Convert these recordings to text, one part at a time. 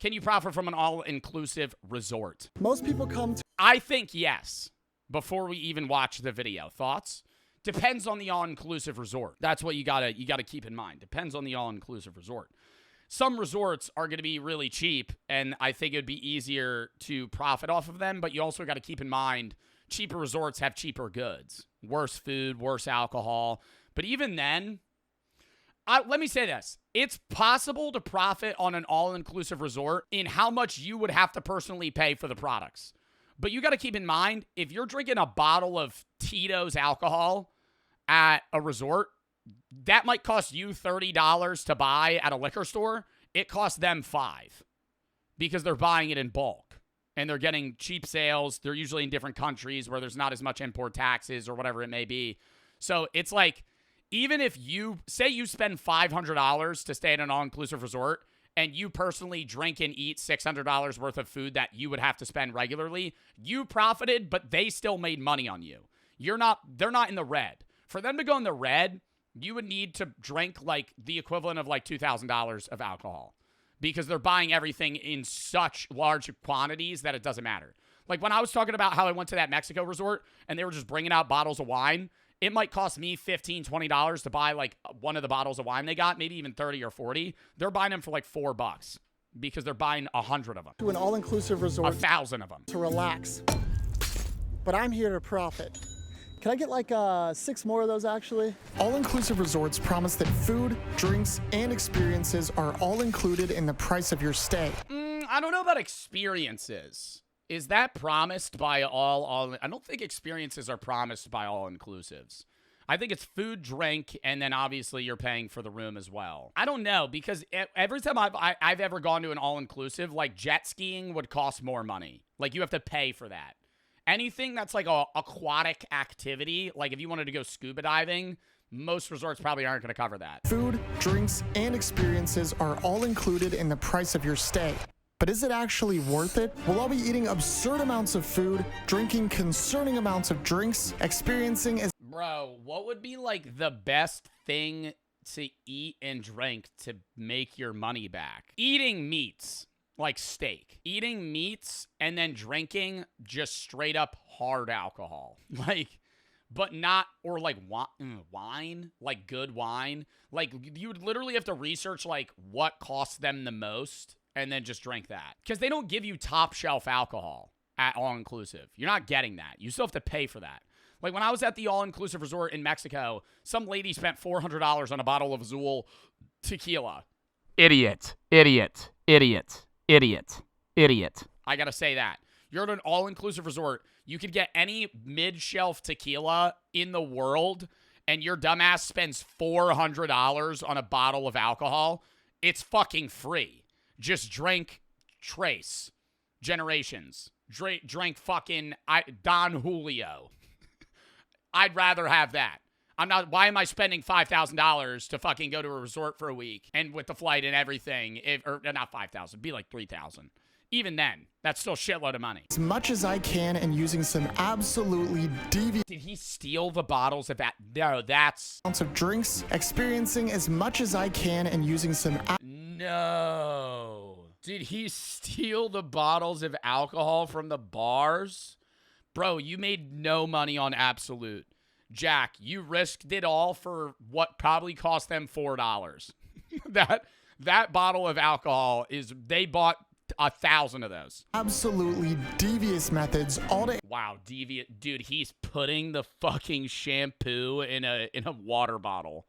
Can you profit from an all-inclusive resort? Most people come to... I think yes, before we even watch the video. Thoughts? Depends on the all-inclusive resort. That's what you gotta keep in mind. Depends on the all-inclusive resort. Some resorts are going to be really cheap, and I think it would be easier to profit off of them, but you also got to keep in mind cheaper resorts have cheaper goods. Worse food, worse alcohol. But even then, let me say this. It's possible to profit on an all-inclusive resort in how much you would have to personally pay for the products. But you got to keep in mind, if you're drinking a bottle of Tito's alcohol at a resort, that might cost you $30 to buy at a liquor store. It costs them $5 because they're buying it in bulk and they're getting cheap sales. They're usually in different countries where there's not as much import taxes or whatever it may be. So it's like, even if you say you spend $500 to stay at an all-inclusive resort and you personally drink and eat $600 worth of food that you would have to spend regularly, you profited, but they still made money on you. They're not in the red. For them to go in the red, you would need to drink like the equivalent of like $2,000 of alcohol because they're buying everything in such large quantities that it doesn't matter. Like when I was talking about how I went to that Mexico resort and they were just bringing out bottles of wine, it might cost me $15, $20 to buy like one of the bottles of wine they got, maybe even 30 or 40. They're buying them for like $4 because they're buying 100 of them. To an all-inclusive resort. 1,000 of them. To relax. But I'm here to profit. Can I get like 6 more of those actually? All-inclusive resorts promise that food, drinks, and experiences are all included in the price of your stay. I don't know about experiences. Is that promised by all? I don't think experiences are promised by all-inclusives. I think it's food, drink, and then obviously you're paying for the room as well. I don't know, because every time I've ever gone to an all-inclusive, like jet skiing would cost more money. Like you have to pay for that. Anything that's like a aquatic activity, like if you wanted to go scuba diving, most resorts probably aren't going to cover that. Food, drinks, and experiences are all included in the price of your stay. But is it actually worth it? Will I be eating absurd amounts of food, drinking concerning amounts of drinks, experiencing as... Bro, what would be like the best thing to eat and drink to make your money back? Eating meats. Like steak. Eating meats and then drinking just straight up hard alcohol. Like, but not, or like wine, like good wine. Like you would literally have to research like what costs them the most and then just drink that. Because they don't give you top shelf alcohol at all-inclusive. You're not getting that. You still have to pay for that. Like when I was at the all-inclusive resort in Mexico, some lady spent $400 on a bottle of Azul tequila. Idiot. Idiot. Idiot. Idiot. Idiot. I gotta say that. You're at an all-inclusive resort. You could get any mid-shelf tequila in the world, and your dumbass spends $400 on a bottle of alcohol. It's fucking free. Just drink Trace. Generations. Drink fucking Don Julio. I'd rather have that. Why am I spending $5,000 to fucking go to a resort for a week and with the flight and everything? Or not 5,000, be like 3,000. Even then, that's still a shitload of money. As much as I can and using some absolutely devious... Did he steal the bottles of that? No, that's... ...amounts of drinks, experiencing as much as I can and using some... No. Did he steal the bottles of alcohol from the bars? Bro, you made no money on Absolute. Jack, you risked it all for what probably cost them $4. that bottle of alcohol they bought 1,000 of those. Absolutely devious methods. Wow, deviant. Dude, he's putting the fucking shampoo in a water bottle.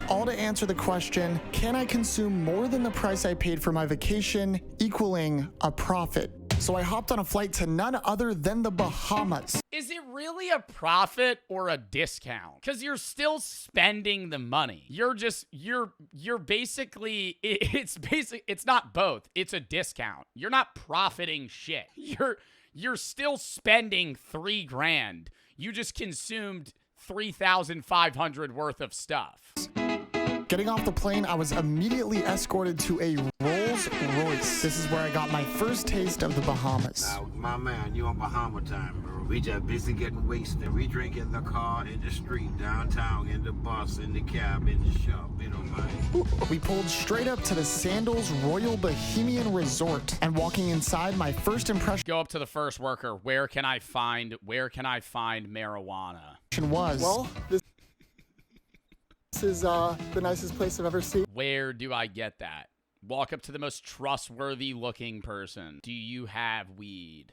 All to answer the question, can I consume more than the price I paid for my vacation, equaling a profit? So I hopped on a flight to none other than the Bahamas. Is it really a profit or a discount? Because you're still spending the money. You're basically, it's not both. It's a discount. You're not profiting shit. You're still spending $3,000. You just consumed 3,500 worth of stuff. Getting off the plane, I was immediately escorted to a Rolls Rolls Royce. This is where I got my first taste of the Bahamas. Now, my man, you on Bahama time, bro. We just busy getting wasted. We drink in the car, in the street, downtown, in the bus, in the cab, in the shop, you know, man. We pulled straight up to the Sandals Royal Bohemian Resort, and walking inside, my first impression Go up to the first worker. Where can I find marijuana? was, well, this is the nicest place I've ever seen. Where do I get that? Walk up to the most trustworthy looking person. Do you have weed?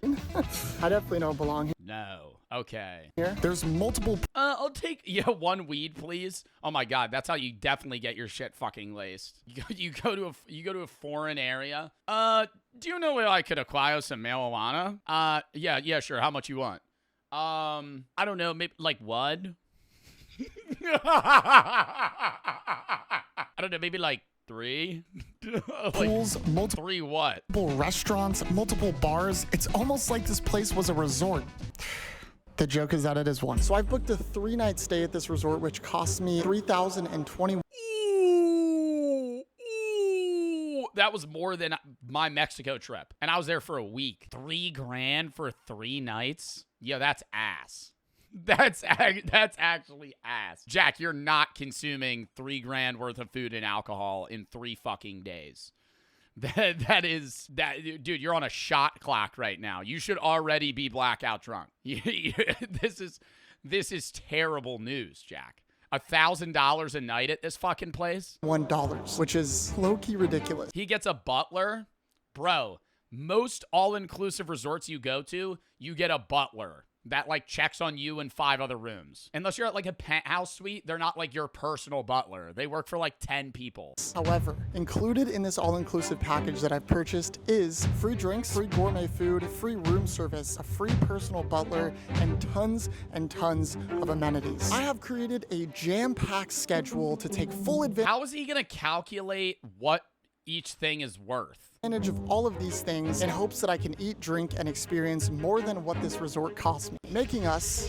I definitely don't belong No. Okay. here. There's multiple I'll take one weed, please. Oh my god, that's how you definitely get your shit fucking laced. You go to a foreign area. Do you know where I could acquire some marijuana? Yeah, sure. How much you want? I don't know, maybe like what? I don't know, maybe like 3? pools, multiple 3 what? restaurants, multiple bars. It's almost like this place was a resort. The joke is that it is one. So I've booked a 3-night stay at this resort, which cost me $3,021. Ooh, that was more than my Mexico trip, and I was there for a week. $3,000 for 3 nights? Yo, that's ass. That's actually ass. Jack, you're not consuming $3,000 worth of food and alcohol in 3 fucking days. Dude, you're on a shot clock right now. You should already be blackout drunk. This is terrible news, Jack. $1,000 a night at this fucking place? $1, which is low-key ridiculous. He gets a butler? Bro, most all-inclusive resorts you go to, you get a butler that like checks on you in 5 other rooms. Unless you're at like a penthouse suite, they're not like your personal butler. They work for like 10 people. However, included in this all-inclusive package that I've purchased is free drinks, free gourmet food, free room service, a free personal butler, and tons of amenities. I have created a jam-packed schedule to take full advantage How is he gonna calculate what each thing is worth? of all of these things in hopes that I can eat, drink, and experience more than what this resort cost me, making us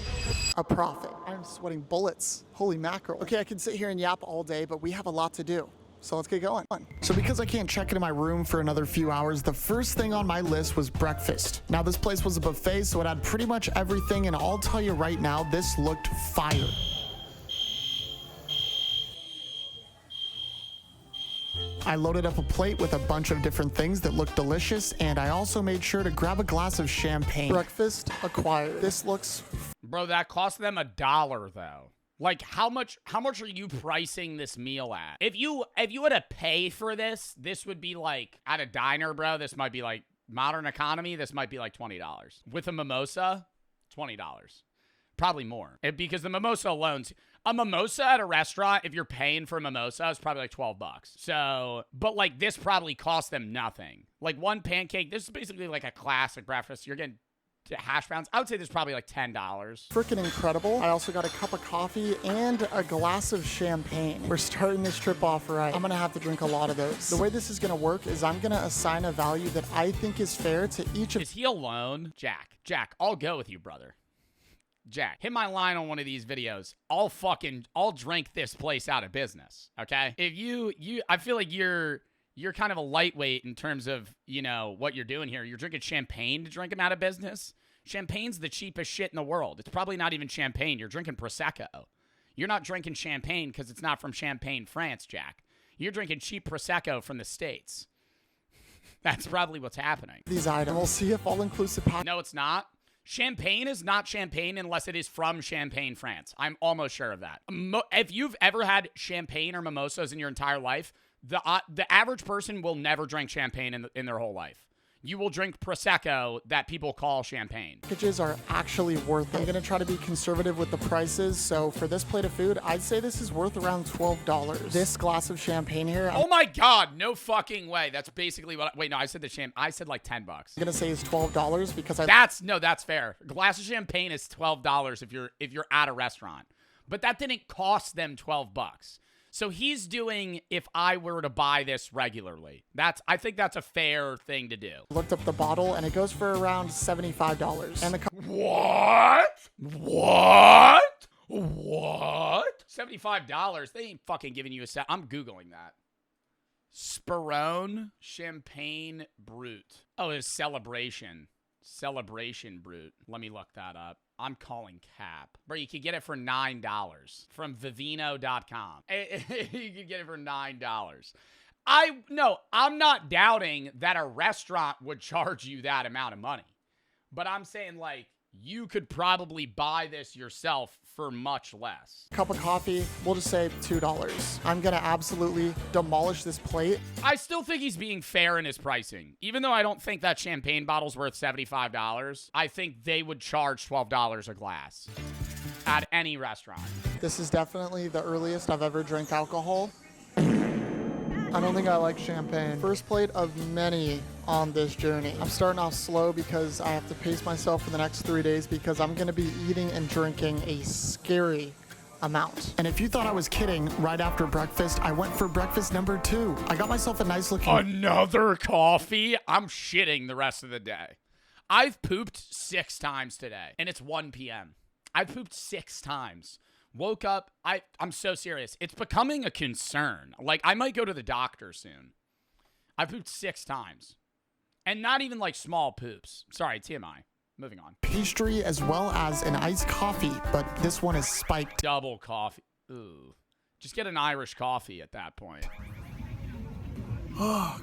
a profit. I'm sweating bullets. Holy mackerel. Okay, I can sit here and yap all day, but we have a lot to do. So let's get going. So because I can't check into my room for another few hours, the first thing on my list was breakfast. Now this place was a buffet, so it had pretty much everything, and I'll tell you right now, this looked fire. I loaded up a plate with a bunch of different things that looked delicious, and I also made sure to grab a glass of champagne. Breakfast acquired. This looks... Bro, that cost them $1 though. Like how much are you pricing this meal at? If you had to pay for this, this would be like at a diner, bro. This might be like modern economy. This might be like $20. With a mimosa, $20. Probably more. Because the mimosa alone, a mimosa at a restaurant, if you're paying for a mimosa, is probably like $12. So, but like this probably cost them nothing. Like one pancake, this is basically like a classic breakfast. You're getting hash browns. I would say this is probably like $10. Freaking incredible. I also got a cup of coffee and a glass of champagne. We're starting this trip off right. I'm gonna have to drink a lot of those. The way this is gonna work is I'm gonna assign a value that I think is fair to each of... Is he alone? Jack, I'll go with you, brother. Jack, hit my line on one of these videos. I'll drink this place out of business, okay? If I feel like you're kind of a lightweight in terms of, you know, what you're doing here. You're drinking champagne to drink them out of business. Champagne's the cheapest shit in the world. It's probably not even champagne. You're drinking Prosecco. You're not drinking champagne because it's not from Champagne, France, Jack. You're drinking cheap Prosecco from the States. That's probably what's happening. These items. We'll see if all-inclusive package... No, it's not. Champagne is not champagne unless it is from Champagne, France. I'm almost sure of that. If you've ever had champagne or mimosas in your entire life, the average person will never drink champagne in their whole life. You will drink Prosecco that people call champagne. Packages are actually worth it. I'm gonna try to be conservative with the prices, so for this plate of food, I'd say this is worth around $12. This glass of champagne here, Oh my God, no fucking way. That's basically what, wait, no, I said I said like $10. I'm gonna say is $12 because That's fair. A glass of champagne is $12 if you're at a restaurant. But that didn't cost them $12. So he's doing if I were to buy this regularly. I think that's a fair thing to do. Looked up the bottle and it goes for around $75. And the What? $75? They ain't fucking giving you a set. I'm Googling that. Sperone Champagne Brut. Oh, it's Celebration. Celebration Brut. Let me look that up. I'm calling cap. Bro, you could get it for $9 from Vivino.com. You could get it for $9. I'm not doubting that a restaurant would charge you that amount of money. But I'm saying, like, you could probably buy this yourself for much less. Cup of coffee, we'll just say $2. I'm gonna absolutely demolish this plate. I still think he's being fair in his pricing. Even though I don't think that champagne bottle's worth $75, I think they would charge $12 a glass at any restaurant. This is definitely the earliest I've ever drank alcohol. I don't think I like champagne. First plate of many on this journey. I'm starting off slow because I have to pace myself for the next 3 days because I'm gonna be eating and drinking a scary amount. And if you thought I was kidding, right after breakfast, I went for breakfast number 2. I got myself a nice looking... Another coffee? I'm shitting the rest of the day. I've pooped 6 times today, and it's 1 p.m. I've pooped 6 times. Woke up, I'm so serious. It's becoming a concern. Like, I might go to the doctor soon. I pooped 6 times. And not even, like, small poops. Sorry, TMI. Moving on. Pastry as well as an iced coffee, but this one is spiked. Double coffee. Ooh. Just get an Irish coffee at that point. I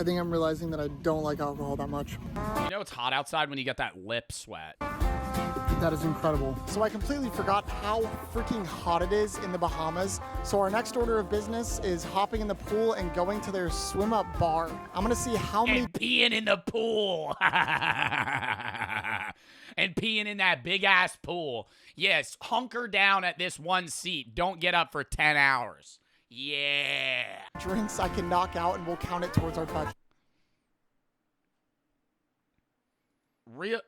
think I'm realizing that I don't like alcohol that much. You know it's hot outside when you get that lip sweat. That is incredible. So I completely forgot how freaking hot it is in the Bahamas. So our next order of business is hopping in the pool and going to their swim up bar. I'm gonna see how many... And peeing in the pool. And peeing in that big ass pool. Yes, hunker down at this one seat. Don't get up for 10 hours. Yeah. drinks I can knock out and we'll count it towards our budget. Real.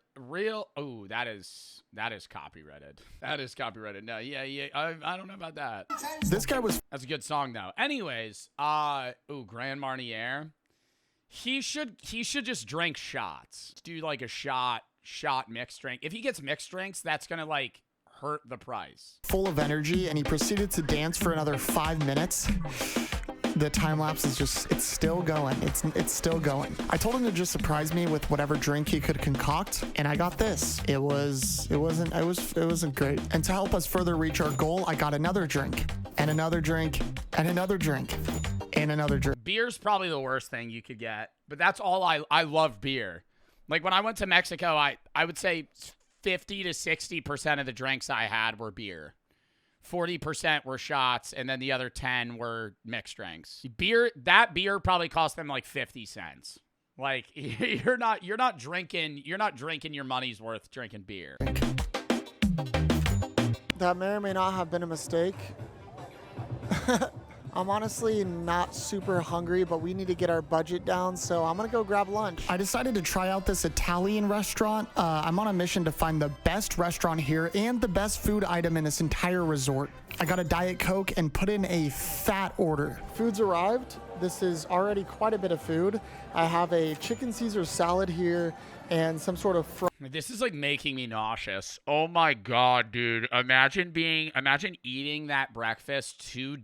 Oh, that is copyrighted. That is copyrighted. No, yeah. I don't know about that. This guy was. That's a good song though. Anyways, Grand Marnier. He should just drink shots. Do like a shot mixed drink. If he gets mixed drinks, that's gonna like hurt the price. Full of energy, and he proceeded to dance for another 5 minutes. The time lapse is it's still going. It's still going. I told him to just surprise me with whatever drink he could concoct, and I got this. It wasn't great. And to help us further reach our goal, I got another drink, and another drink, and another drink, and another drink. Beer's probably the worst thing you could get, but that's all I love beer. Like when I went to Mexico, I would say 50 to 60% of the drinks I had were beer. 40% were shots, and then the other 10 were mixed drinks. That beer probably cost them like 50 cents. Like you're not drinking your money's worth drinking beer. That may or may not have been a mistake. I'm honestly not super hungry, but we need to get our budget down, so I'm gonna go grab lunch. I decided to try out this Italian restaurant. I'm on a mission to find the best restaurant here and the best food item in this entire resort. I got a Diet Coke and put in a fat order. Food's arrived. This is already quite a bit of food. I have a chicken Caesar salad here and some sort of This is like making me nauseous. Oh my god, dude. Imagine eating that breakfast, 2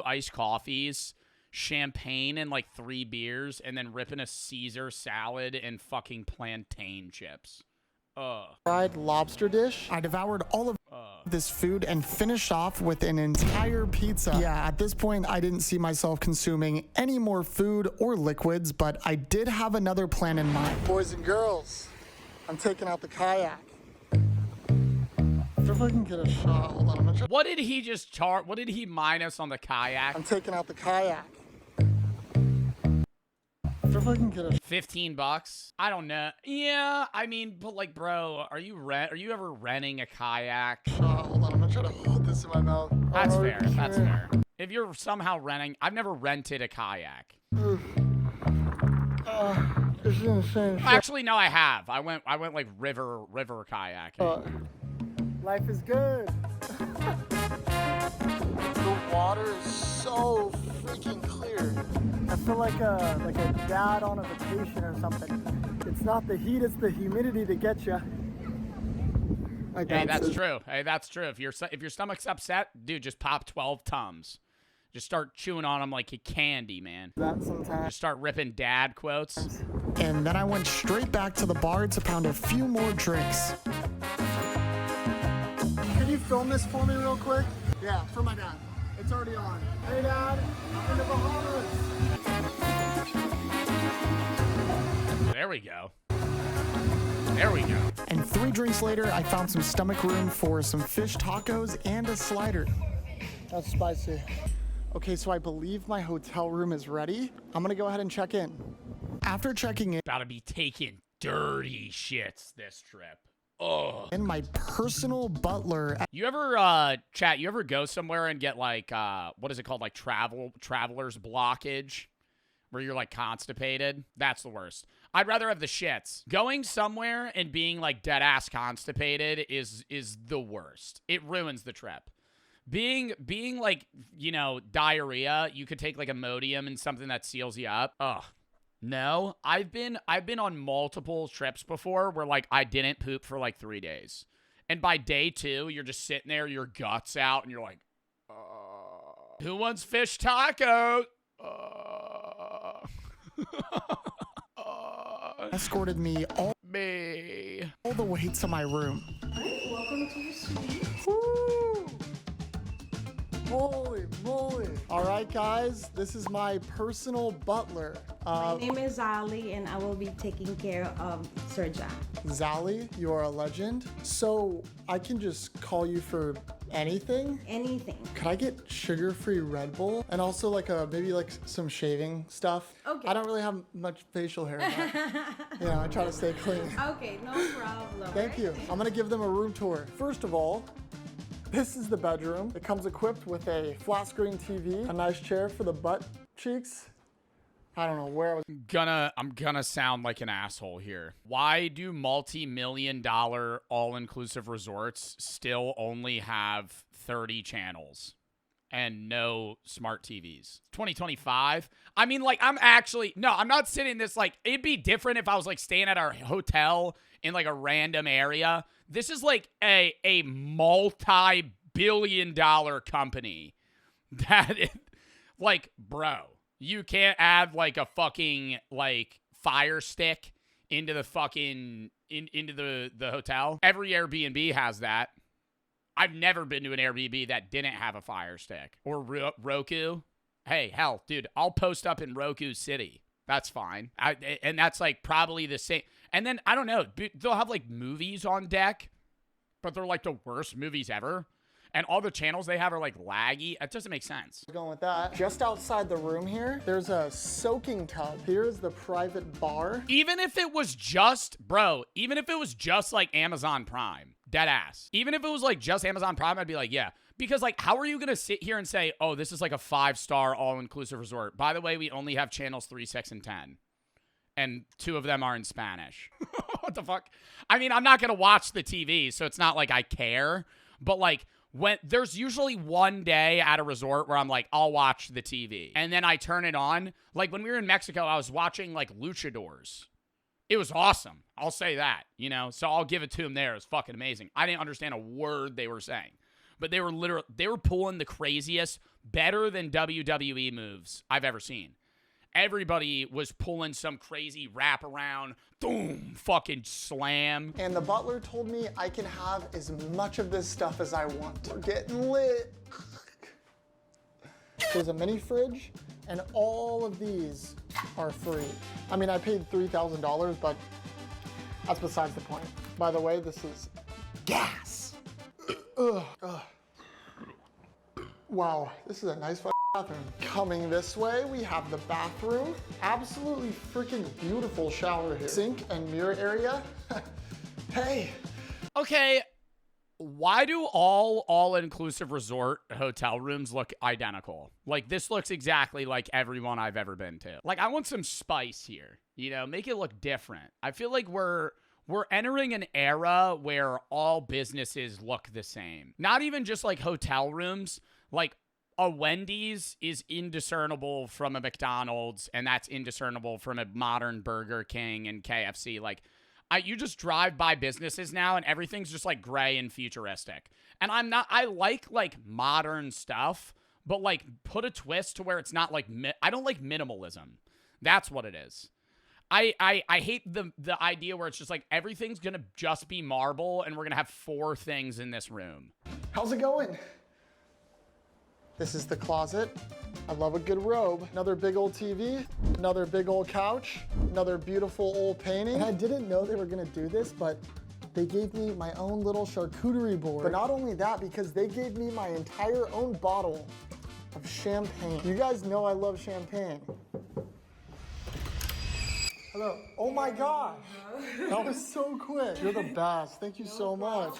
iced coffees, champagne and like 3 beers, and then ripping a Caesar salad and fucking plantain chips. fried lobster dish. I devoured all of this food and finished off with an entire pizza. Yeah, at this point, I didn't see myself consuming any more food or liquids, but I did have another plan in mind. Boys and girls, I'm taking out the kayak. If I can get a shot, hold on. What did he just chart? What did he minus on the kayak? I'm taking out the kayak. If I can get a $15? I don't know. Yeah, I mean, but like, bro, are you ever renting a kayak? shot, hold on. I'm gonna try to hold this in my mouth. That's fair. That's fair. If you're somehow renting, I've never rented a kayak. This is insane. Actually, no, I have. I went like river kayaking. Life is good. The water is so freaking clear. I feel like a dad on a vacation or something. It's not the heat, it's the humidity that gets you. Hey, that's true. Hey, that's true. If your stomach's upset, dude, just pop 12 Tums. Just start chewing on them like a candy, man. That sometimes. Just start ripping dad quotes. And then I went straight back to the bar to pound a few more drinks. Can you film this for me real quick? Yeah, for my dad. It's already on. Hey Dad, I'm in the Bahamas. There we go. There we go. And 3 drinks later, I found some stomach room for some fish tacos and a slider. That's spicy. Okay, so I believe my hotel room is ready. I'm gonna go ahead and check in. After checking in, About to be taking dirty shits this trip. Oh. my personal butler. You ever, chat, you ever go somewhere and get like, what is it called? Like traveler's blockage? Where you're like constipated? That's the worst. I'd rather have the shits. Going somewhere and being like dead ass constipated is the worst. It ruins the trip. Being like, you know, diarrhea, you could take like Imodium and something that seals you up. Ugh. No, I've been on multiple trips before where like I didn't poop for like 3 days. And by day 2, you're just sitting there, your guts out, and you're like, who wants fish tacos? Escorted me all Me. the way to my room. Welcome to your suite. Woo! Holy moly. All right, guys, this is my personal butler. My name is Ali, and I will be taking care of Sir John. Zali, you are a legend. So I can just call you for anything? Anything. Could I get sugar-free Red Bull? And also like maybe like some shaving stuff? Okay. I don't really have much facial hair. But, I try to stay clean. Okay, no problem. Thank you. I'm gonna give them a room tour. First of all, this is the bedroom. It comes equipped with a flat screen TV, a nice chair for the butt cheeks. I don't know where I was. I'm gonna sound like an asshole here. Why do multi-million-dollar all-inclusive resorts still only have 30 channels and no smart TVs? 2025? I mean, like, I'm not sitting this, like, it'd be different if I was, like, staying at our hotel in, like, a random area. This is, like, a multi-billion-dollar company that, like, bro. You can't add like a fucking like fire stick into the fucking into the hotel. Every Airbnb has that. I've never been to an Airbnb that didn't have a fire stick or Roku. Hey, hell, dude, I'll post up in Roku City. That's fine. And that's like probably the same. And then I don't know, they'll have like movies on deck, but they're like the worst movies ever. And all the channels they have are like laggy. It doesn't make sense. Going with that. Just outside the room here, there's a soaking tub. Here's the private bar. Even if it was just, like Amazon Prime, dead ass. Even if it was like just Amazon Prime, I'd be like, yeah. Because like, how are you going to sit here and say, oh, this is like a 5-star all-inclusive resort? By the way, we only have channels 3, 6, and 10. And 2 of them are in Spanish. What the fuck? I mean, I'm not going to watch the TV, so it's not like I care. But like, when there's usually one day at a resort where I'm like, I'll watch the TV. And then I turn it on. Like when we were in Mexico, I was watching like luchadors. It was awesome. I'll say that, you know? So I'll give it to them there. It was fucking amazing. I didn't understand a word they were saying. But they were pulling the craziest, better than WWE moves I've ever seen. Everybody was pulling some crazy wraparound, boom, fucking slam. And the butler told me I can have as much of this stuff as I want. We're getting lit. There's a mini fridge, and all of these are free. I mean, I paid $3,000, but that's besides the point. By the way, this is gas. Ugh. Wow, this is a nice bathroom. Coming this way, we have the bathroom. Absolutely freaking beautiful shower here. Sink and mirror area. Hey. Okay, why do all-inclusive resort hotel rooms look identical? Like, this looks exactly like everyone I've ever been to. Like, I want some spice here, you know, make it look different. I feel like we're entering an era where all businesses look the same. Not even just like hotel rooms, like a Wendy's is indiscernible from a McDonald's, and that's indiscernible from a modern Burger King and KFC. Like, you just drive by businesses now, and everything's just like gray and futuristic. And I like modern stuff, but like put a twist to where it's not like I don't like minimalism. That's what it is. I hate the idea where it's just like everything's gonna just be marble and we're gonna have 4 things in this room. How's it going? This is the closet. I love a good robe. Another big old TV, another big old couch, another beautiful old painting. And I didn't know they were gonna do this, but they gave me my own little charcuterie board. But not only that, because they gave me my entire own bottle of champagne. You guys know I love champagne. Hello. Oh my gosh. That was so quick. You're the best. Thank you so much.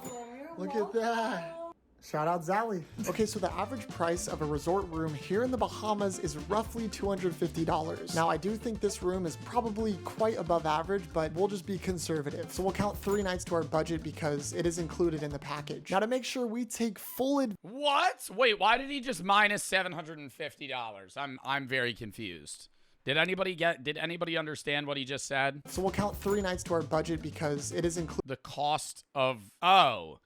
Look at that. Shout out Zally. Okay, so the average price of a resort room here in the Bahamas is roughly $250. Now, I do think this room is probably quite above average, but we'll just be conservative. So we'll count 3 nights to our budget because it is included in the package. Now, to make sure we take full advantage. What? Wait, why did he just minus $750? I'm very confused. Did anybody understand what he just said? So we'll count 3 nights to our budget because it is included. The cost of, oh,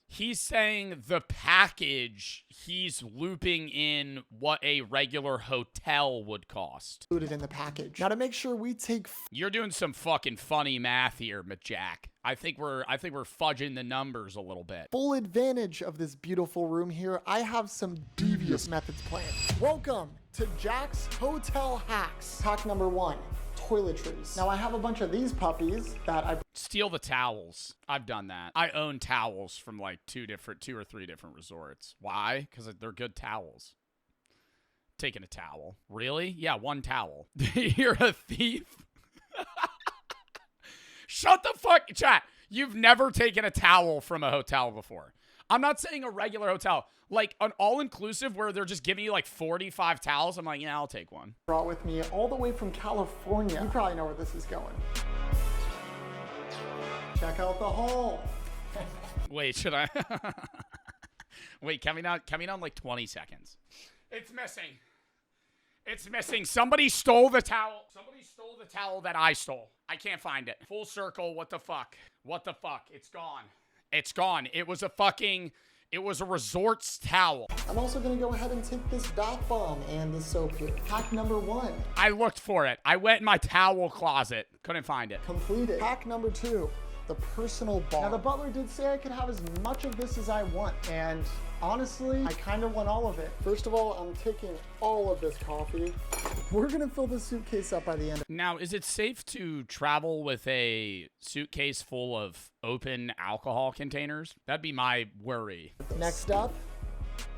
he's saying the package, he's looping in what a regular hotel would cost. Included in the package. Now to make sure we take. You're doing some fucking funny math here, Jack. I think we're fudging the numbers a little bit. Full advantage of this beautiful room here, I have some devious methods planned. Welcome to Jack's Hotel Hacks. Hack number 1, toiletries. Now I have a bunch of these puppies that I steal the towels. I've done that. I own towels from like 2 or 3 different resorts. Why? Because they're good towels. Taking a towel. Really? Yeah, 1 towel. You're a thief. Shut the fuck, chat. You've never taken a towel from a hotel before. I'm not saying a regular hotel, like an all-inclusive where they're just giving you like 45 towels. I'm like, yeah, I'll take one. Brought with me all the way from California. You probably know where this is going. Check out the haul. Wait, should I? Wait, can we not like 20 seconds? It's missing. It's missing. Somebody stole the towel. Somebody stole the towel that I stole. I can't find it. Full circle. What the fuck? What the fuck? It's gone. It's gone. It was a resort's towel. I'm also gonna go ahead and take this bath bomb and the soap here. Hack number 1. I looked for it. I went in my towel closet. Couldn't find it. Completed. Hack number 2. The personal bar. Now the butler did say I could have as much of this as I want, and honestly, I kind of want all of it. First of all, I'm taking all of this coffee. We're gonna fill the suitcase up by the end. Now, is it safe to travel with a suitcase full of open alcohol containers? That'd be my worry. Next up,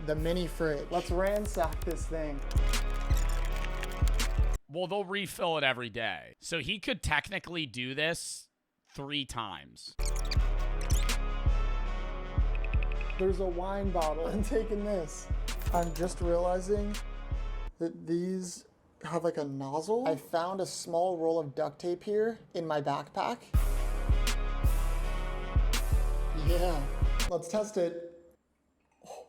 the mini fridge. Let's ransack this thing. Well, they'll refill it every day. So he could technically do this 3 times. There's a wine bottle. I'm taking this. I'm just realizing that these have like a nozzle. I found a small roll of duct tape here in my backpack. Yeah. Let's test it. Oh.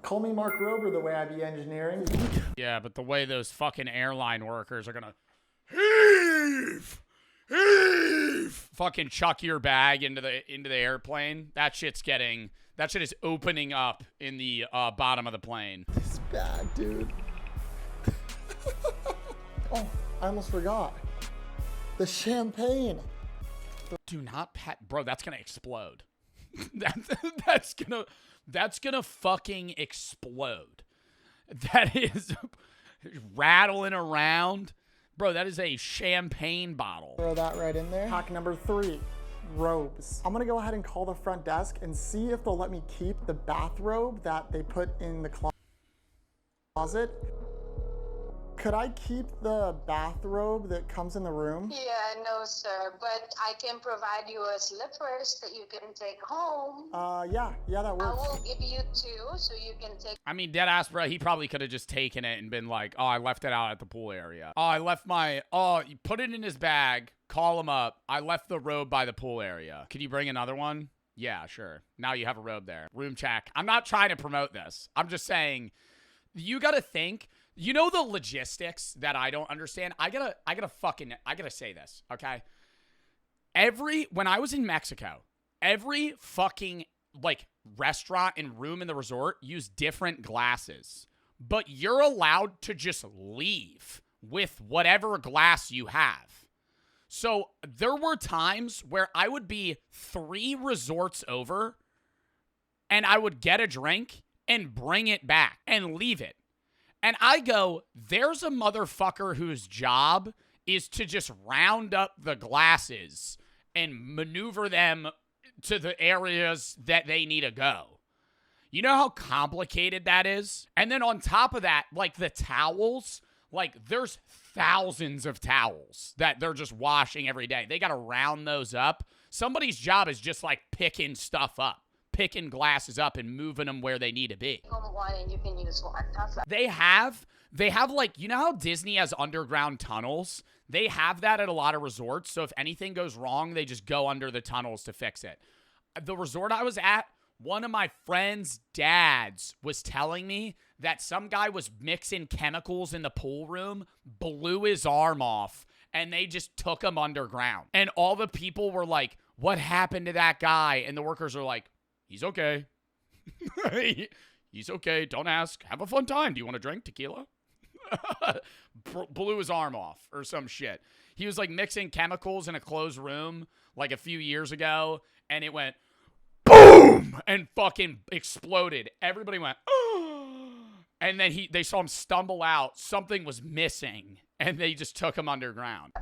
Call me Mark Rober the way I be engineering. Yeah, but the way those fucking airline workers are gonna heave! Fucking chuck your bag into the airplane. That shit is opening up in the bottom of the plane. It's bad, dude. Oh, I almost forgot. The champagne. Do not pat, bro. That's gonna explode. that's gonna fucking explode. That is rattling around. Bro, that is a champagne bottle. Throw that right in there. Hack number 3, robes. I'm gonna go ahead and call the front desk and see if they'll let me keep the bathrobe that they put in the closet. Could I keep the bathrobe that comes in the room? Yeah, no, sir. But I can provide you a slippers that you can take home. Yeah, that I works. will give you 2 so you can take. I mean, deadass, bro, he probably could have just taken it and been like, oh, I left it out at the pool area. You put it in his bag, call him up. I left the robe by the pool area. Could you bring another one? Yeah, sure. Now you have a robe there. Room check. I'm not trying to promote this. I'm just saying, you gotta think. You know the logistics that I don't understand? I gotta say this, okay? When I was in Mexico, every fucking like restaurant and room in the resort use different glasses, but you're allowed to just leave with whatever glass you have. So there were times where I would be 3 resorts over and I would get a drink and bring it back and leave it. And I go, there's a motherfucker whose job is to just round up the glasses and maneuver them to the areas that they need to go. You know how complicated that is? And then on top of that, like the towels, like there's thousands of towels that they're just washing every day. They got to round those up. Somebody's job is just like picking stuff up, picking glasses up and moving them where they need to be. One and you can use one. They have like, you know how Disney has underground tunnels? They have that at a lot of resorts. So if anything goes wrong, they just go under the tunnels to fix it. The resort I was at, one of my friend's dads was telling me that some guy was mixing chemicals in the pool room, blew his arm off, and they just took him underground. And all the people were like, what happened to that guy? And the workers are like, he's okay. He's okay. Don't ask. Have a fun time. Do you want to drink tequila? Blew his arm off or some shit. He was like mixing chemicals in a closed room like a few years ago, and it went boom and fucking exploded. Everybody went, oh. And then they saw him stumble out. Something was missing, and they just took him underground.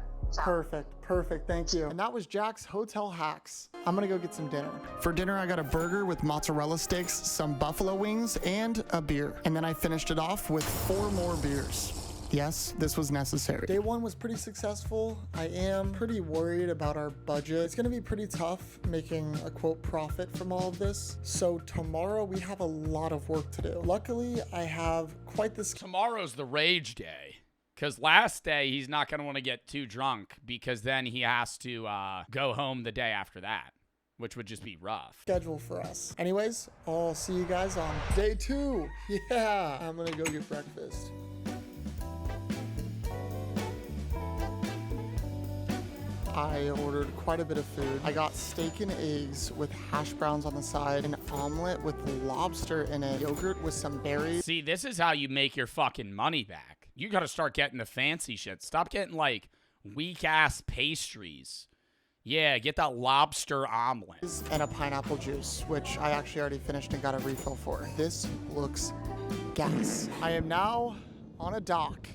Perfect, thank you. And that was Jack's Hotel Hacks. I'm gonna go get some dinner. For dinner, I got a burger with mozzarella sticks, some buffalo wings, and a beer. And then I finished it off with 4 more beers. Yes, this was necessary. Day 1 was pretty successful. I am pretty worried about our budget. It's gonna be pretty tough making a quote profit from all of this. So tomorrow we have a lot of work to do. Luckily, I have quite this. Tomorrow's the rage day. Because last day, he's not going to want to get too drunk because then he has to go home the day after that, which would just be rough. Schedule for us. Anyways, I'll see you guys on day 2. Yeah, I'm going to go get breakfast. I ordered quite a bit of food. I got steak and eggs with hash browns on the side, an omelet with lobster in it, yogurt with some berries. See, this is how you make your fucking money back. You got to start getting the fancy shit. Stop getting like weak-ass pastries. Yeah, get that lobster omelet. And a pineapple juice, which I actually already finished and got a refill for. This looks gas. I am now on a dock.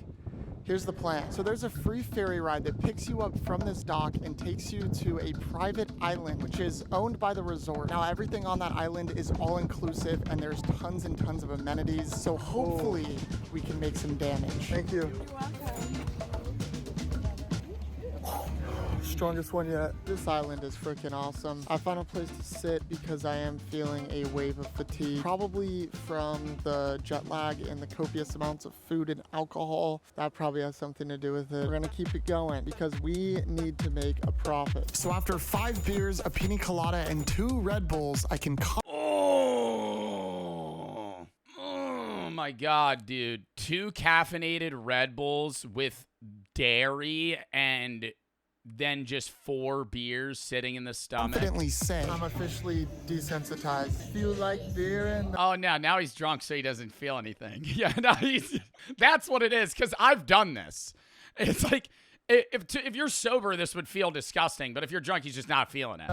Here's the plan. So there's a free ferry ride that picks you up from this dock and takes you to a private island, which is owned by the resort. Now, everything on that island is all inclusive and there's tons and tons of amenities. So hopefully we can make some damage. Thank you. You're welcome. Strongest one yet. This island is freaking awesome. I found a place to sit because I am feeling a wave of fatigue, probably from the jet lag and the copious amounts of food and alcohol. That probably has something to do with it. We're gonna keep it going because we need to make a profit. So after 5 beers, a pina colada, and 2 Red Bulls, I can Oh my God, dude. 2 caffeinated Red Bulls with dairy and then just 4 beers sitting in the stomach. confidently say I'm officially desensitized. Feel like beer and Oh, no, now he's drunk so he doesn't feel anything. Yeah, no, that's what it is, because I've done this. It's like, if you're sober, this would feel disgusting, but if you're drunk, he's just not feeling it.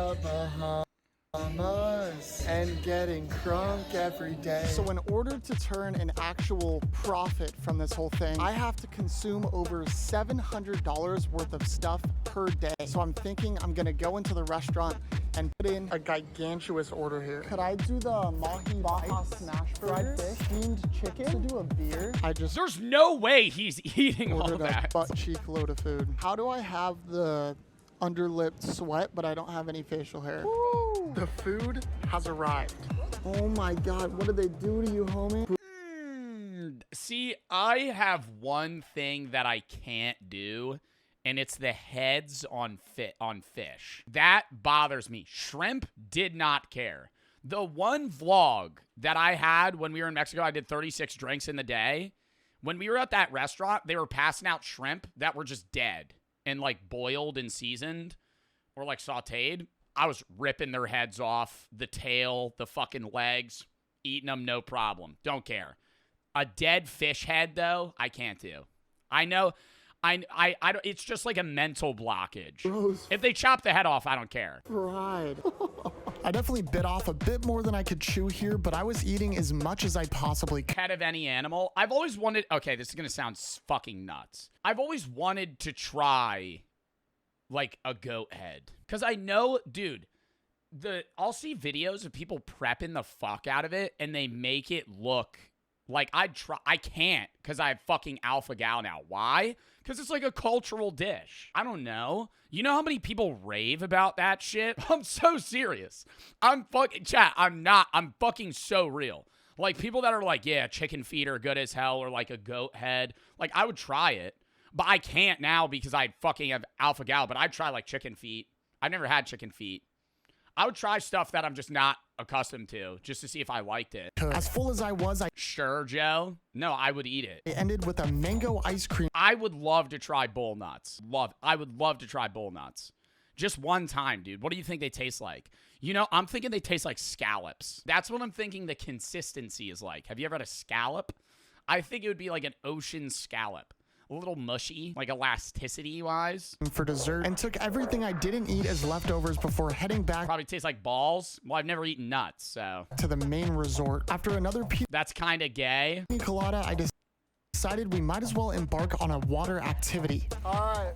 Bahamas and getting crunk every day. So in order to turn an actual profit from this whole thing, I have to consume over $700 worth of stuff per day. So I'm thinking I'm gonna go into the restaurant and put in a gigantuous order here. Could I do the Mahi Baja smash fried fish, steamed chicken, to do a beer? There's no way he's eating all ordered that. a butt cheek load of food. How do I have the underlip sweat, but I don't have any facial hair? Woo! The food has arrived. Oh my God, what did they do to you, homie? See, I have one thing that I can't do, and it's the heads on fish. That bothers me. Shrimp did not care. The one vlog that I had when we were in Mexico, I did 36 drinks in the day. When we were at that restaurant, they were passing out shrimp that were just dead and like boiled and seasoned or like sauteed. I was ripping their heads off, the tail, the fucking legs, eating them, no problem. Don't care. A dead fish head, though, I can't do. I know. I don't, it's just like a mental blockage. Gross. If they chop the head off, I don't care. Fried. I definitely bit off a bit more than I could chew here, but I was eating as much as I possibly could. Head of any animal. I've always wanted, okay, this is going to sound fucking nuts. I've always wanted to try like a goat head. Because I know, dude, I'll see videos of people prepping the fuck out of it and they make it look like I can't because I have fucking alpha gal now. Why? Because it's like a cultural dish. I don't know. You know how many people rave about that shit? I'm so serious. I'm fucking so real. Like people that are like, yeah, chicken feet are good as hell or like a goat head. Like I would try it, but I can't now because I fucking have alpha gal, but I'd try like chicken feet. I've never had chicken feet. I would try stuff that I'm just not accustomed to just to see if I liked it. As full as I was, Sure, Joe. No, I would eat it. I ended with a mango ice cream. I would love to try bull nuts. I would love to try bull nuts. Just one time, dude. What do you think they taste like? You know, I'm thinking they taste like scallops. That's what I'm thinking the consistency is like. Have you ever had a scallop? I think it would be like an ocean scallop. A little mushy, like elasticity-wise. For dessert, and took everything I didn't eat as leftovers before heading back Probably tastes like balls. Well, I've never eaten nuts, so to the main resort. After another that's kind of gay. pina colada, I decided we might as well embark on a water activity. All right.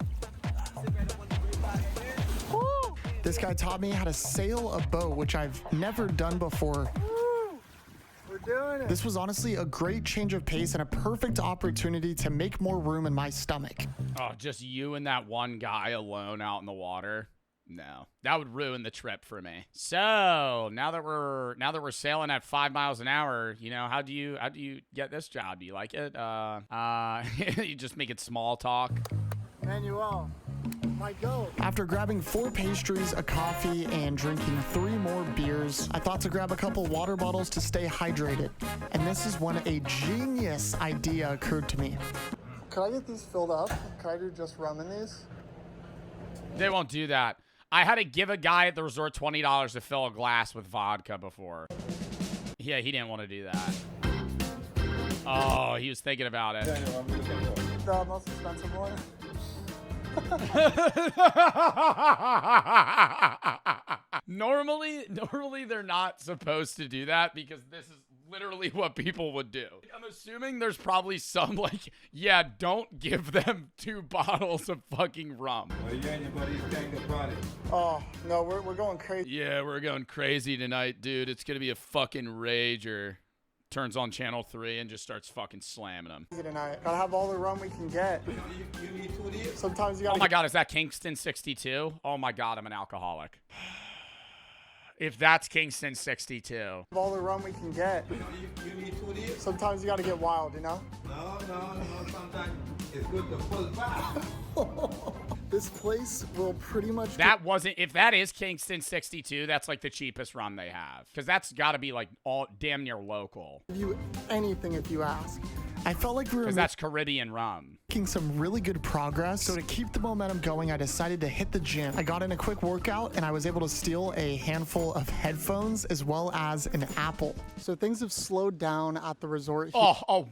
This guy taught me how to sail a boat, which I've never done before. We're doing it. This was honestly a great change of pace and a perfect opportunity to make more room in my stomach. Oh, just you and that one guy alone out in the water. No, that would ruin the trip for me. So now that we're sailing at 5 miles an hour, you know, how do you get this job? Do you like it? You just make it small talk. Manuel, my goat. After grabbing 4 pastries, a coffee, and drinking 3 more beers, I thought to grab a couple water bottles to stay hydrated. And this is when a genius idea occurred to me. Could I get these filled up? Could I do just rum in these? They won't do that. I had to give a guy at the resort $20 to fill a glass with vodka before. Yeah, he didn't want to do that. Oh, he was thinking about it. The most expensive one? Normally they're not supposed to do that because this is literally what people would do. I'm assuming there's probably some like, yeah, don't give them 2 bottles of fucking rum. Well, you and your buddies think about it. Oh, no, we're going crazy. Yeah, we're going crazy tonight, dude. It's going to be a fucking rager. Turns on channel 3 and just starts fucking slamming them. Tonight. Gotta have all the rum we can get. You need 2 of these? Sometimes you gotta Oh my God, is that Kingston 62? Oh my God, I'm an alcoholic. If that's Kingston 62. have all the rum we can get. You need 2 of these? Sometimes you gotta get wild, you know? No. Sometimes it's good to pull back. This place will pretty much... That wasn't, if that is Kingston 62, that's like the cheapest rum they have. Because that's got to be like all damn near local. give you anything if you ask. I felt like we were Because that's Caribbean rum. making some really good progress. So to keep the momentum going, I decided to hit the gym. I got in a quick workout and I was able to steal a handful of headphones as well as an apple. So things have slowed down at the resort here. Oh,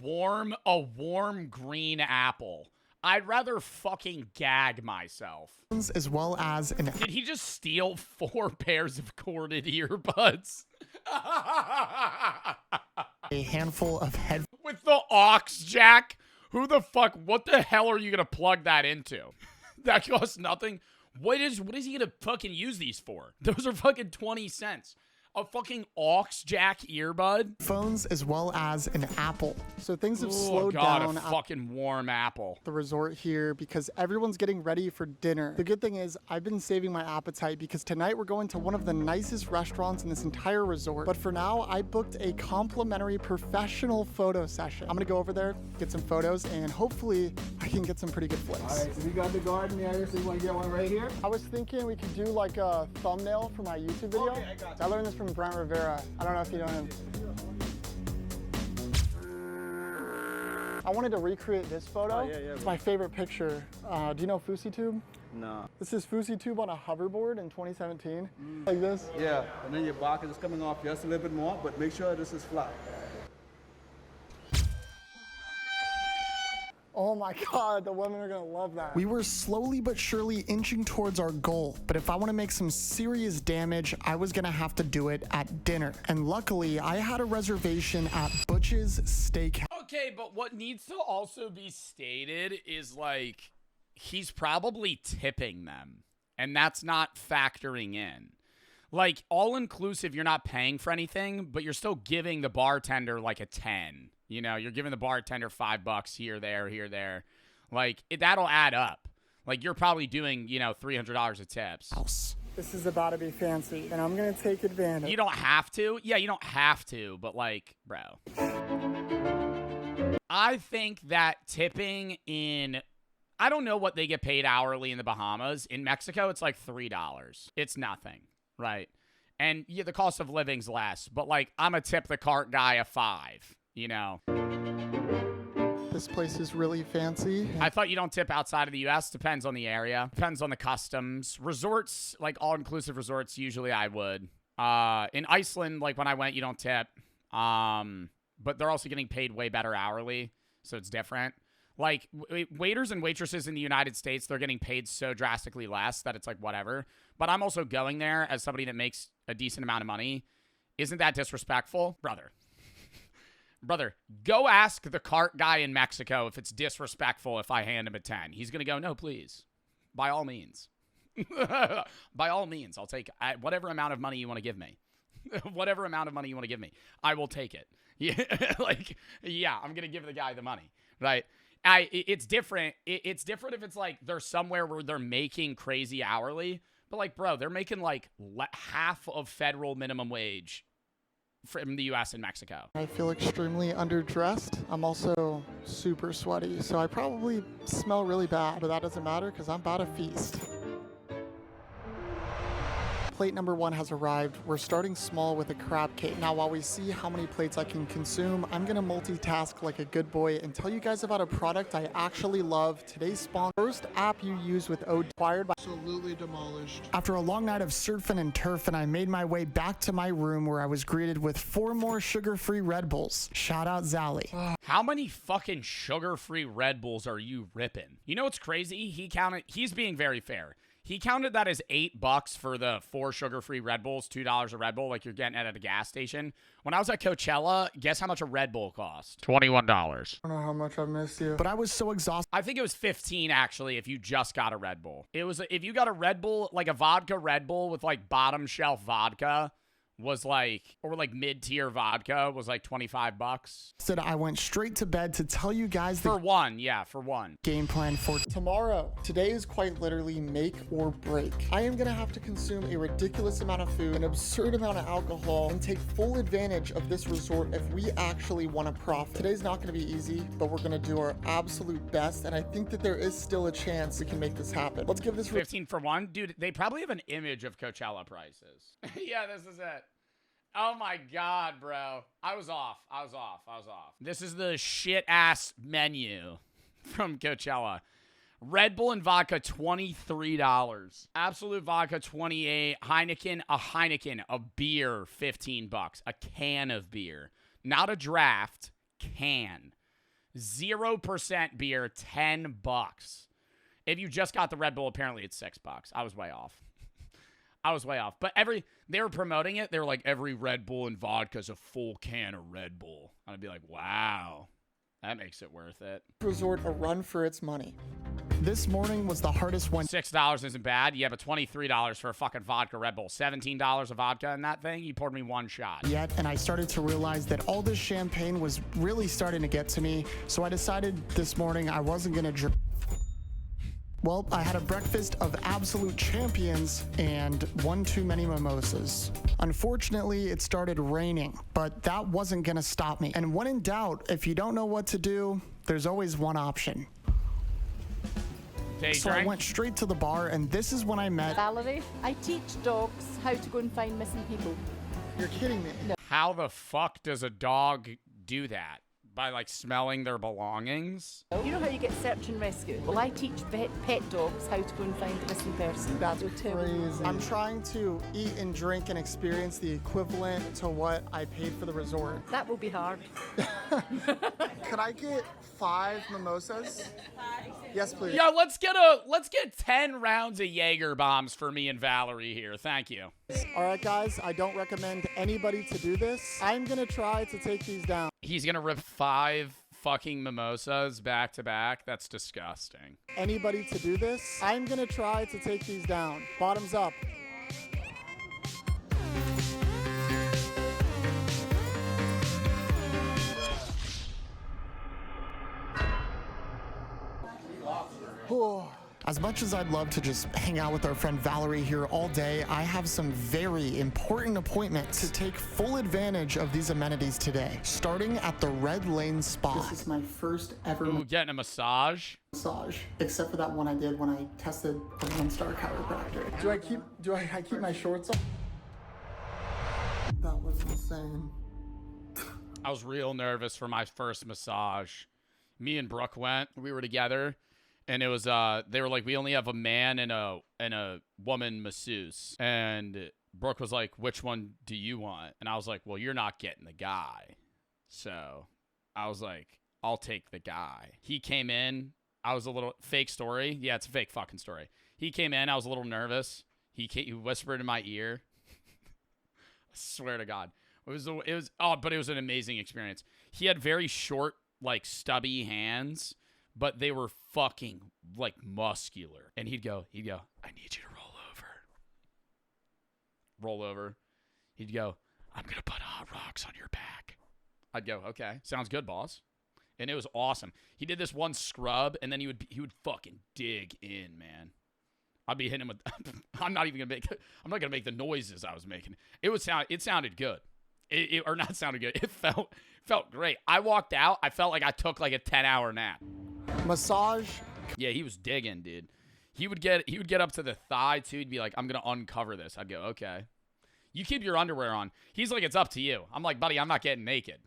a warm green apple. I'd rather fucking gag myself. As well as an Did he just steal 4 pairs of corded earbuds? a handful of headphones. With the aux jack? Who the fuck? What the hell are you gonna plug that into? That costs nothing. What is he gonna fucking use these for? Those are fucking 20 cents. A fucking aux jack earbud? Phones as well as an apple. So things have Oh slowed God, down a at fucking warm apple. the resort here because everyone's getting ready for dinner. The good thing is I've been saving my appetite because tonight we're going to one of the nicest restaurants in this entire resort. But for now, I booked a complimentary professional photo session. I'm gonna go over there, get some photos, and hopefully I can get some pretty good flicks. All right, so we got the garden area, so you want to get one right here? I was thinking we could do like a thumbnail for my YouTube video. Okay, I got you. I learned this from Brent Rivera. I don't know if you know him. I wanted to recreate this photo. It's my favorite picture. Do you know FouseyTube? No. This is Fusi Tube on a hoverboard in 2017. Like this? Yeah, and then your bark is coming off just a little bit more, but make sure this is flat. Oh my God, the women are gonna love that. We were slowly but surely inching towards our goal, but if I wanna make some serious damage, I was gonna have to do it at dinner. And luckily, I had a reservation at Butch's Steakhouse. Okay, but what needs to also be stated is, like, he's probably tipping them, and that's not factoring in. Like, all-inclusive, you're not paying for anything, but you're still giving the bartender, like, a 10. You know, you're giving the bartender $5 here, there. Like, that'll add up. Like, you're probably doing, you know, $300 of tips. This is about to be fancy, and I'm gonna take advantage. You don't have to. Yeah, you don't have to, but, like, bro. I think that tipping in... I don't know what they get paid hourly in the Bahamas. In Mexico, it's like $3. It's nothing, right? And yeah, the cost of living's less, but, like, I'm a tip the cart guy a $5. You know, This place is really fancy. I thought you don't tip outside of the U.S. Depends on the area. Depends on the customs. Resorts, like all-inclusive resorts, usually I would. In Iceland, like when I went, you don't tip. But they're also getting paid way better hourly, so it's different. Like waiters and waitresses in the United States, they're getting paid so drastically less that it's like whatever. But I'm also going there as somebody that makes a decent amount of money. Isn't that disrespectful? Brother, go ask the cart guy in Mexico if it's disrespectful if I hand him a 10. He's going to go, no, please. By all means. By all means, I'll take whatever amount of money you want to give me. Whatever amount of money you want to give me, I will take it. Yeah, like, yeah, I'm going to give the guy the money, right? It's different. It's different if it's like they're somewhere where they're making crazy hourly. But, like, bro, they're making, like, half of federal minimum wage from the U.S. and Mexico. I feel extremely underdressed. I'm also super sweaty, so I probably smell really bad, but that doesn't matter because I'm about to feast. Plate number 1 has arrived. We're starting small with a crab cake. Now, while we see how many plates I can consume, I'm gonna multitask like a good boy and tell you guys about a product I actually love. Today's sponsor, first app you use with OD, acquired by absolutely demolished. After a long night of surfing and turfing, I made my way back to my room where I was greeted with 4 more sugar-free Red Bulls. Shout out Zally. How many fucking sugar-free Red Bulls are you ripping? You know what's crazy? He's being very fair. He counted that as $8 for the 4 sugar-free Red Bulls, $2 a Red Bull, like you're getting it at a gas station. When I was at Coachella, guess how much a Red Bull cost? $21. I don't know how much I missed you, but I was so exhausted. I think it was $15 actually if you just got a Red Bull. It was if you got a Red Bull, like a vodka Red Bull with like bottom shelf vodka, was like, or like mid-tier vodka was like $25. Said I went straight to bed to tell you guys for one game plan for tomorrow. Today is quite literally make or break. I am gonna have to consume a ridiculous amount of food, an absurd amount of alcohol, and take full advantage of this resort if we actually want to profit. Today's not gonna be easy, but we're gonna do our absolute best, and I think that there is still a chance we can make this happen. Let's give this 15 for one. Dude, they probably have an image of Coachella prices. Yeah, this is it. Oh my God, bro. I was off. This is the shit-ass menu from Coachella. Red Bull and vodka, $23. Absolute vodka, $28. Heineken, a beer, $15. A can of beer. Not a draft, can. 0% beer, $10. If you just got the Red Bull, apparently it's $6. I was way off. But they were promoting it. They were like, every Red Bull and vodka is a full can of Red Bull. I'd be like, wow, that makes it worth it. Resort a run for its money. This morning was the hardest one. $6 isn't bad. Yeah, but $23 for a fucking vodka Red Bull. $17 of vodka in that thing. You poured me 1 shot. Yet, and I started to realize that all this champagne was really starting to get to me. So I decided this morning I wasn't gonna drink. Well, I had a breakfast of absolute champions and 1 too many mimosas. Unfortunately, it started raining, but that wasn't gonna stop me. And when in doubt, if you don't know what to do, there's always one option. So I went straight to the bar, and this is when I met Valerie. I teach dogs how to go and find missing people. You're kidding me. No. How the fuck does a dog do that? By like smelling their belongings. You know how you get search and rescue? Well, I teach pet dogs how to go and find a missing person. That's You'll tell crazy. them. I'm trying to eat and drink and experience the equivalent to what I paid for the resort. That will be hard. Could I get 5 mimosas? Yes, please. Yeah, let's get 10 rounds of Jaeger bombs for me and Valerie here. Thank you. All right, guys, I don't recommend anybody to do this. I'm going to try to take these down. He's gonna rip 5 fucking mimosas back to back. That's disgusting. Anybody to do this. I'm going to try to take these down. Bottoms up. Whew. As much as I'd love to just hang out with our friend Valerie here all day, I have some very important appointments to take full advantage of these amenities today, starting at the Red Lane Spa. This is my first ever Ooh, getting a massage. massage, except for that one I did when I tested a 1-star chiropractor. Do I keep my shorts on? That was insane. I was real nervous for my first massage. Me and Brooke went. We were together. And it was, they were like, we only have a man and a woman masseuse. And Brooke was like, which one do you want? And I was like, well, you're not getting the guy. So I was like, I'll take the guy. He came in. I was a little fake story. Yeah, it's a fake fucking story. He came in. I was a little nervous. He whispered in my ear. I swear to God. But it was an amazing experience. He had very short, like stubby hands. But they were fucking, like, muscular. And he'd go, I need you to roll over. He'd go, I'm going to put hot rocks on your back. I'd go, okay, sounds good, boss. And it was awesome. He did this one scrub, and then he would fucking dig in, man. I'd be hitting him with, I'm not going to make the noises I was making. It sounded good. Or not sounded good. It felt great. I walked out. I felt like I took like a 10-hour nap. Massage. Yeah, he was digging, dude. He would get up to the thigh too. He'd be like, I'm gonna uncover this. I'd go, okay. You keep your underwear on. He's like, it's up to you. I'm like, buddy, I'm not getting naked.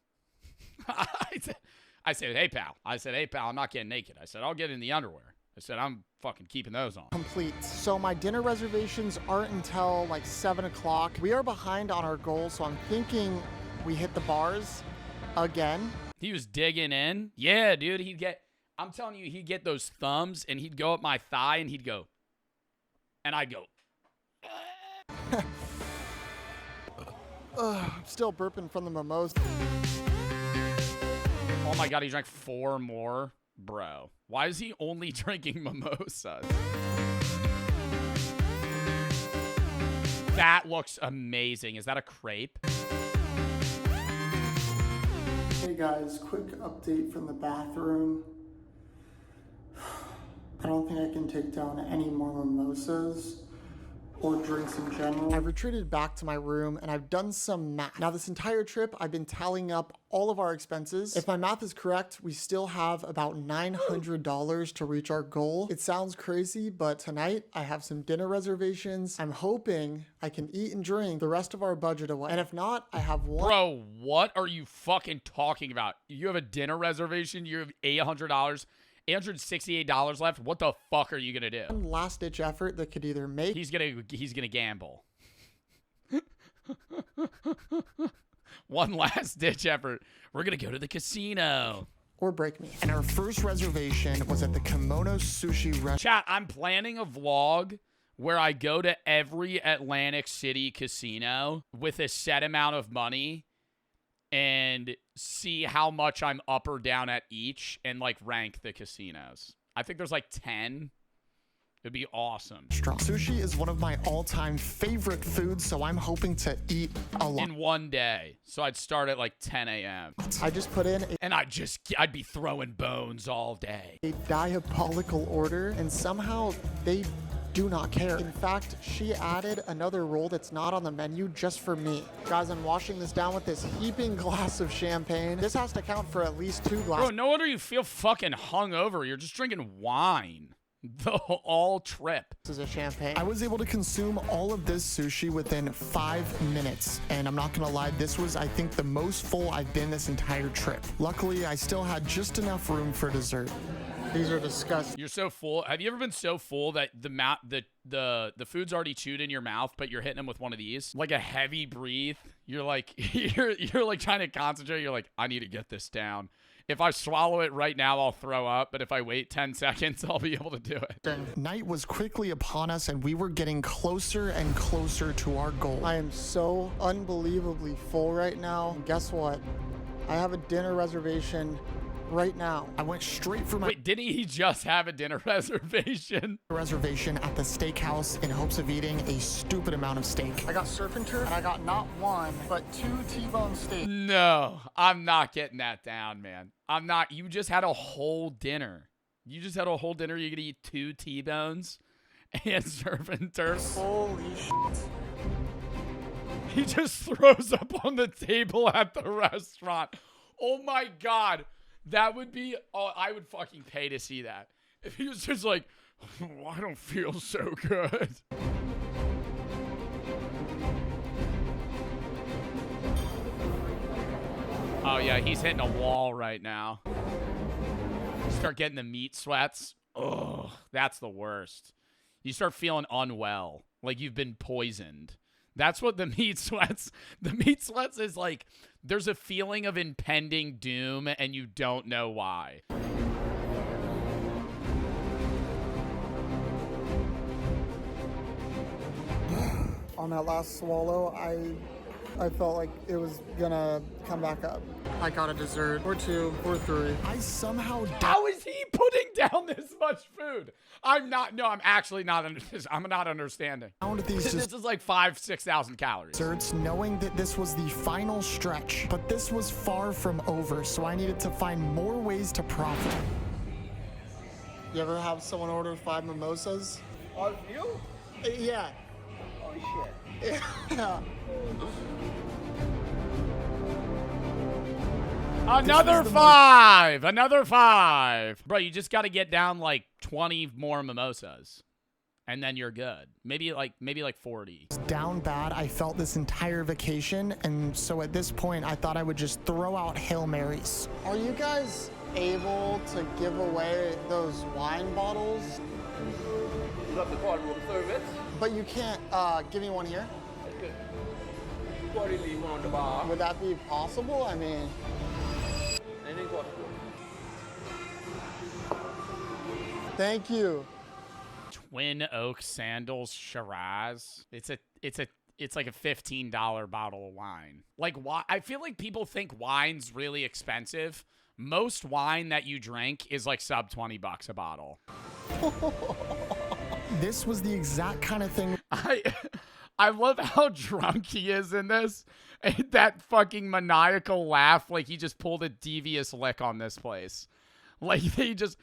I said, hey pal, I'm not getting naked. I said, I'll get in the underwear. I said, I'm fucking keeping those on. Complete. So my dinner reservations aren't until like 7 o'clock. We are behind on our goal, so I'm thinking we hit the bars again. He was digging in. Yeah, dude, I'm telling you, he'd get those thumbs and he'd go up my thigh and he'd go. And I'd go. I'm still burping from the mimosa. Oh my God, he drank 4 more. Bro, why is he only drinking mimosas? That looks amazing. Is that a crepe? Hey guys, quick update from the bathroom. I don't think I can take down any more mimosas or drinks in general. I've retreated back to my room and I've done some math. Now this entire trip, I've been tallying up all of our expenses. If my math is correct, we still have about $900 to reach our goal. It sounds crazy, but tonight I have some dinner reservations. I'm hoping I can eat and drink the rest of our budget away. And if not, I have one. Bro, what are you fucking talking about? You have a dinner reservation, you have $800. $868 left. What the fuck are you gonna do? One last ditch effort that could either make. He's gonna gamble. One last ditch effort. We're gonna go to the casino. Or break me. And our first reservation was at the Kimono Sushi Restaurant. Chat, I'm planning a vlog where I go to every Atlantic City casino with a set amount of money and see how much I'm up or down at each and like rank the casinos. I think there's like 10. It'd be awesome. Sushi is one of my all-time favorite foods, so I'm hoping to eat a lot. In one day. So I'd start at like 10 a.m. I just put in and I'd be throwing bones all day. a diabolical order, and somehow they do not care. In fact, she added another roll that's not on the menu just for me. Guys, I'm washing this down with this heaping glass of champagne. This has to count for at least 2 glasses. Bro, no wonder you feel fucking hungover. You're just drinking wine. the all trip. This is a champagne. I was able to consume all of this sushi within 5 minutes. And I'm not gonna lie, this was, I think, the most full I've been this entire trip. Luckily, I still had just enough room for dessert. These are disgusting. You're so full. Have you ever been so full that the food's already chewed in your mouth, but you're hitting them with one of these? Like a heavy breathe. You're like, you're like trying to concentrate. You're like, I need to get this down. If I swallow it right now, I'll throw up. But if I wait 10 seconds, I'll be able to do it. Night was quickly upon us, and we were getting closer and closer to our goal. I am so unbelievably full right now. And guess what? I have a dinner reservation right now. I went straight for my Wait, didn't he just have a dinner reservation? reservation at the steakhouse in hopes of eating a stupid amount of steak. I got surf and turf, and I got not one, but 2 T-bone steaks. No, I'm not getting that down, man. I'm not. You just had a whole dinner. You just had a whole dinner. You're going to eat 2 T-bones and surf and turf. Holy shit. He just throws up on the table at the restaurant. Oh my God. That would be, oh, I would fucking pay to see that. If he was just like, oh, I don't feel so good. Oh yeah, he's hitting a wall right now. Start getting the meat sweats. Oh, that's the worst. You start feeling unwell, like you've been poisoned. That's what the meat sweats is like. There's a feeling of impending doom and you don't know why. On that last swallow, I felt like it was gonna come back up. I got a dessert or 2 or 3. I somehow How is he putting down this much food? I'm actually not I'm not understanding. downed these This is like 5,000-6,000 calories. desserts knowing that this was the final stretch, but this was far from over, so I needed to find more ways to profit. You ever have someone order 5 mimosas? All you? Yeah. Oh shit. Yeah. Another 5! Another 5! Bro, you just got to get down like 20 more mimosas. And then you're good. Maybe like 40. Down bad, I felt this entire vacation, and so at this point, I thought I would just throw out Hail Marys. Are you guys able to give away those wine bottles? You got the card room service? But you can't give me one here? Okay. What do you leave on the bar? Would that be possible? I mean... Anything possible? Thank you. Twin Oak Sandals Shiraz. It's like a $15 bottle of wine. Like, why? I feel like people think wine's really expensive. Most wine that you drink is like sub $20 a bottle. This was the exact kind of thing. I love how drunk he is in this. And that fucking maniacal laugh, like he just pulled a devious lick on this place. Like he just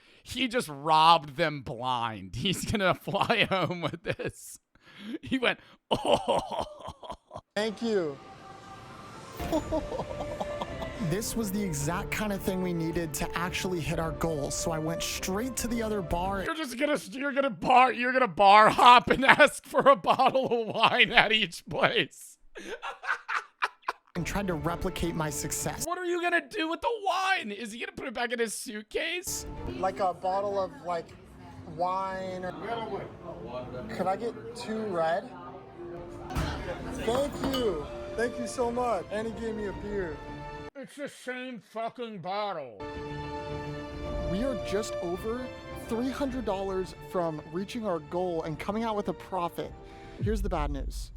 robbed them blind. He's gonna fly home with this. He went, oh. Thank you. This was the exact kind of thing we needed to actually hit our goals. So I went straight to the other bar. You're gonna bar hop and ask for a bottle of wine at each place. And tried to replicate my success. What are you gonna do with the wine? Is he gonna put it back in his suitcase? Like a bottle of like wine. Could I get 2 red? Thank you. Thank you so much. And he gave me a beer. It's the same fucking bottle. We are just over $300 from reaching our goal and coming out with a profit. Here's the bad news.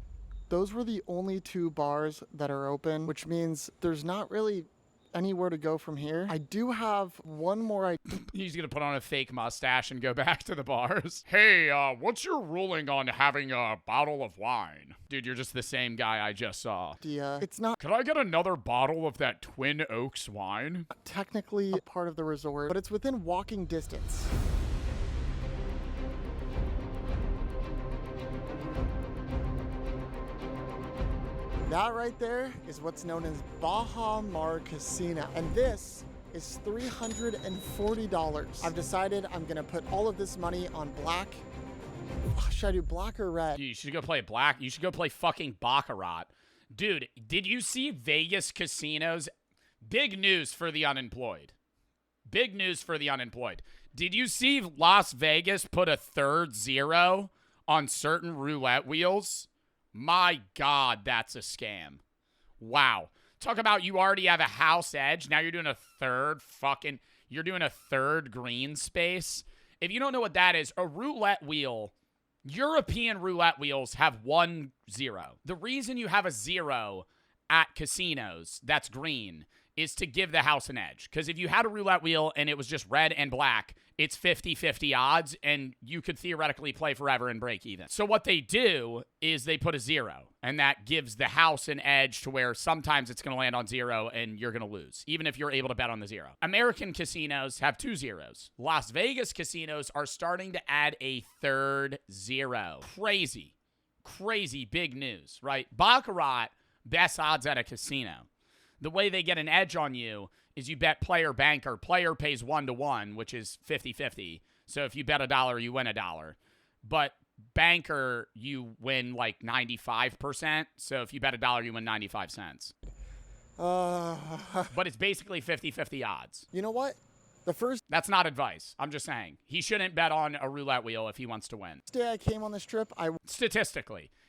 Those were the only 2 bars that are open, which means there's not really anywhere to go from here. I do have one more He's gonna put on a fake mustache and go back to the bars. Hey, what's your ruling on having a bottle of wine? Dude, you're just the same guy I just saw. idea. It's not Could I get another bottle of that Twin Oaks wine? technically a part of the resort, but it's within walking distance. That right there is what's known as Bahamas Casino. And this is $340. I've decided I'm gonna put all of this money on black. Should I do black or red? You should go play black. You should go play fucking Baccarat. Dude, did you see Vegas casinos? Big news for the unemployed. Big news for the unemployed. Did you see Las Vegas put a third zero on certain roulette wheels? My God, that's a scam. Wow. Talk about you already have a house edge. Now you're doing a third green space. If you don't know what that is, a roulette wheel, European roulette wheels have 1 0. The reason you have a 0 at casinos that's green is to give the house an edge. Because if you had a roulette wheel and it was just red and black, it's 50-50 odds, and you could theoretically play forever and break even. So what they do is they put a 0, and that gives the house an edge to where sometimes it's going to land on 0 and you're going to lose, even if you're able to bet on the 0. American casinos have 2 zeros. Las Vegas casinos are starting to add a third 0. Crazy, crazy big news, right? Baccarat, best odds at a casino. The way they get an edge on you is you bet player banker. Player pays 1-to-1, which is 50-50. So if you bet $1, you win $1. But banker, you win like 95%. So if you bet $1, you win 95 cents. But it's basically 50-50 odds. You know what? That's not advice. I'm just saying. He shouldn't bet on a roulette wheel if he wants to win. Day I came on this trip,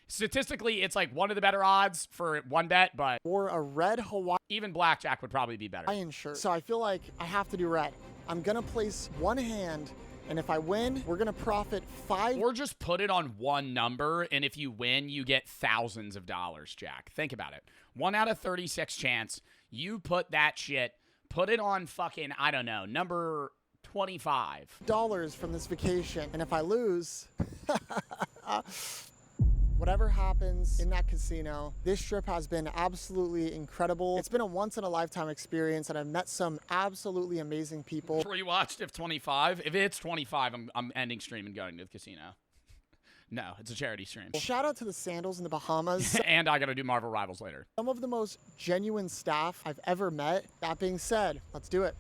Statistically, it's like one of the better odds for one bet, but wore a red Hawaiian even blackjack would probably be better. shirt. So I feel like I have to do red. I'm gonna place one hand, and if I win, we're gonna profit 5. Or just put it on one number, and if you win, you get thousands of dollars, Jack. Think about it. 1 out of 36 chance. You put that shit, put it on fucking, I don't know, number 25. $25 from this vacation, and if I lose, whatever happens in that casino, this trip has been absolutely incredible. It's been a once-in-a-lifetime experience, and I've met some absolutely amazing people. Rewatched if 25. If it's 25, I'm ending stream and going to the casino. No, it's a charity stream. Shout out to the sandals in the Bahamas. And I got to do Marvel Rivals later. Some of the most genuine staff I've ever met. That being said, let's do it.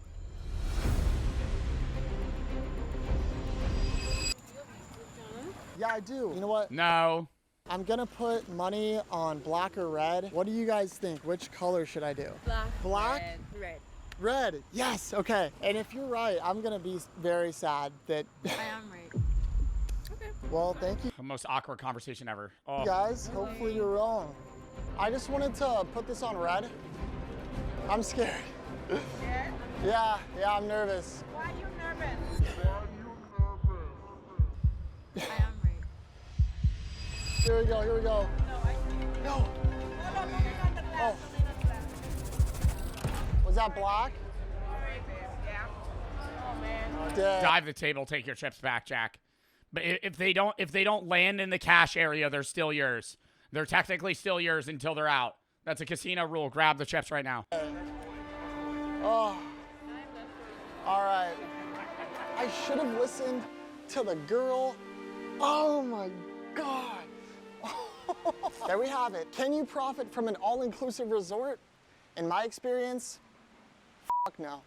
Yeah, I do. You know what? No. I'm gonna put money on black or red. What do you guys think? Which color should I do? Black. Black? Red. Red. Yes. Okay. And if you're right, I'm gonna be very sad that. I am right. Okay. Well, thank you The most awkward conversation ever. Oh. guys. Hopefully you're wrong. I just wanted to put this on red. I'm scared. Scared? Yeah, I'm nervous. Why are you nervous? I am right. Here we go. No, I think. No. No, put it on the glass. Oh. Put it on the glass. Was that black? Alright, babe. Yeah. Oh, man. Dead. Dive the table, take your chips back, Jack. But if they don't land in the cash area, they're still yours. They're technically still yours until they're out. That's a casino rule. Grab the chips right now. Oh. All right. I should have listened to the girl. Oh my God. There we have it. Can you profit from an all-inclusive resort? In my experience, fuck no.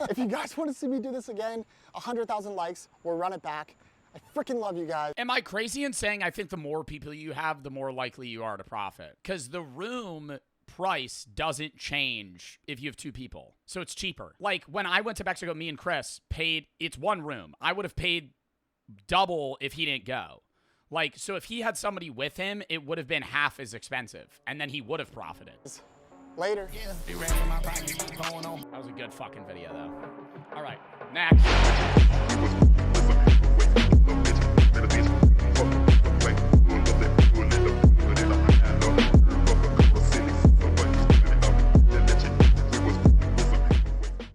If you guys want to see me do this again, 100,000 likes, we'll run it back. I freaking love you guys. Am I crazy in saying I think the more people you have, the more likely you are to profit? Because the room price doesn't change if you have 2 people. So it's cheaper. Like when I went to Mexico, me and Chris paid, it's 1 room. I would have paid double if he didn't go. Like, so if he had somebody with him, it would have been half as expensive. And then he would have profited. Later. That was a good fucking video, though. All right, next.